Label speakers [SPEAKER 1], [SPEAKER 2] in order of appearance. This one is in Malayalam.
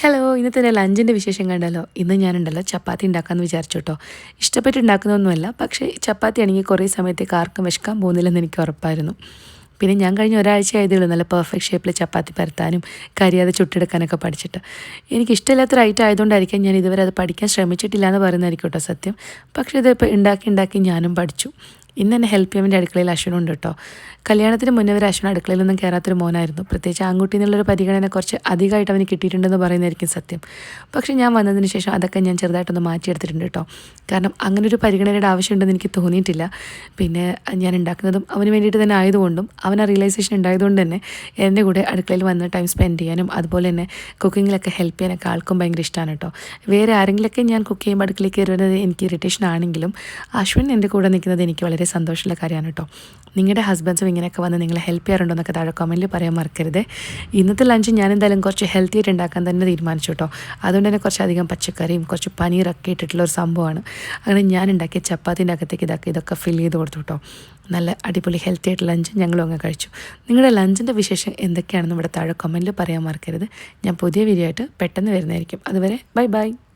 [SPEAKER 1] ഹലോ ഇന്നത്തെ എൻ്റെ ലഞ്ചിൻ്റെ വിശേഷം കണ്ടല്ലോ. ഇന്ന് ഞാനുണ്ടല്ലോ ചപ്പാത്തി ഉണ്ടാക്കാമെന്ന് വിചാരിച്ചു കേട്ടോ. ഇഷ്ടപ്പെട്ട് ഉണ്ടാക്കുന്നതൊന്നുമല്ല, പക്ഷേ ചപ്പാത്തി ആണെങ്കിൽ കുറേ സമയത്തേക്ക് ആർക്കും വിശക്കാൻ പോകുന്നില്ലെന്ന് എനിക്ക് ഉറപ്പായിരുന്നു. പിന്നെ ഞാൻ കഴിഞ്ഞ ഒരാഴ്ച ആയതേ ഉള്ളൂ നല്ല പെർഫെക്റ്റ് ഷേപ്പിൽ ചപ്പാത്തി പരത്താനും കരിയാതെ ചുട്ടെടുക്കാനൊക്കെ പഠിച്ചിട്ട്. എനിക്കിഷ്ടമില്ലാത്തൊരു ഐറ്റം ആയതുകൊണ്ടായിരിക്കാം ഞാൻ ഇതുവരെ അത് പഠിക്കാൻ ശ്രമിച്ചിട്ടില്ല എന്ന് പറയുന്നതായിരിക്കും കേട്ടോ സത്യം. പക്ഷേ ഇതിപ്പോൾ ഉണ്ടാക്കി ഉണ്ടാക്കി ഞാനും പഠിച്ചു. ഇന്ന് എന്നെ ഹെൽപ്പ് ചെയ്യാൻ വേണ്ടി അടുക്കളയിൽ അശ്വനുണ്ട് കേട്ടോ. കല്യാണത്തിന് മുന്നേ വരെ അശ്വൻ അടുക്കളയിലൊന്നും കയറാത്തൊരു മോനായിരുന്നു. പ്രത്യേകിച്ച് ആൺകുട്ടി എന്നുള്ളൊരു പരിഗണന കുറച്ച് അധികമായിട്ട് അവന് കിട്ടിയിട്ടുണ്ടെന്ന് പറയുന്നതായിരിക്കും സത്യം. പക്ഷേ ഞാൻ വന്നതിന് ശേഷം അതൊക്കെ ഞാൻ ചെറുതായിട്ടൊന്ന് മാറ്റിയെടുത്തിട്ടുണ്ട് കേട്ടോ. കാരണം അങ്ങനെ ഒരു പരിഗണനയുടെ ആവശ്യമുണ്ടെന്ന് എനിക്ക് തോന്നിയിട്ടില്ല. പിന്നെ ഞാൻ ഉണ്ടാക്കുന്നതും അവന് വേണ്ടിയിട്ട് തന്നെ ആയതുകൊണ്ടും അവൻ ആ റിയലൈസേഷൻ ഉണ്ടായതുകൊണ്ട് തന്നെ എൻ്റെ കൂടെ അടുക്കളയിൽ വന്ന് ടൈം സ്പെൻഡ് ചെയ്യാനും അതുപോലെ തന്നെ കുക്കിങ്ങിലൊക്കെ ഹെൽപ്പ് ചെയ്യാനൊക്കെ ആൾക്കും ഭയങ്കര ഇഷ്ടമാണ് കേട്ടോ. വേറെ ആരെങ്കിലുമൊക്കെ ഞാൻ കുക്ക് ചെയ്യുമ്പോൾ അടുക്കളയിൽ കയറുന്നത് എനിക്ക് ഇറിറ്റേഷൻ ആണെങ്കിലും അശ്വിൻ എൻ്റെ കൂടെ നിൽക്കുന്നത് എനിക്ക് വളരെ സന്തോഷമുള്ള കാര്യമാണ് കേട്ടോ. നിങ്ങളുടെ ഹസ്ബൻഡ്സും ഇങ്ങനെയൊക്കെ വന്ന് നിങ്ങളെ ഹെൽപ്പ് ചെയ്യാറുണ്ടോ എന്നൊക്കെ താഴെ കമൻറ്റിൽ പറയാൻ മറക്കരുത്. ഇന്നത്തെ ലഞ്ച് ഞാൻ എന്തായാലും കുറച്ച് ഹെൽത്തി ആയിട്ട് ഉണ്ടാക്കാൻ തന്നെ തീരുമാനിച്ചു കേട്ടോ. അതുകൊണ്ട് തന്നെ കുറച്ചധികം പച്ചക്കറിയും കുറച്ച് പനീറൊക്കെ ഇട്ടിട്ടുള്ള ഒരു സംഭവമാണ്. അങ്ങനെ ഞാൻ ഉണ്ടാക്കിയ ചപ്പാത്തിൻ്റെ അകത്തേക്ക് ഇതൊക്കെ ഫിൽ ചെയ്ത് കൊടുത്തു കേട്ടോ. നല്ല അടിപൊളി ഹെൽത്തി ആയിട്ട് ലഞ്ച് ഞങ്ങളും അങ്ങ് കഴിച്ചു. നിങ്ങളുടെ ലഞ്ചിൻ്റെ വിശേഷം എന്തൊക്കെയാണെന്ന് ഇവിടെ താഴെ കമൻറ്റിൽ പറയാൻ മറക്കരുത്. ഞാൻ പുതിയ വീഡിയോ ആയിട്ട് പെട്ടെന്ന് വരുന്നതായിരിക്കും. അതുവരെ ബൈ ബൈ.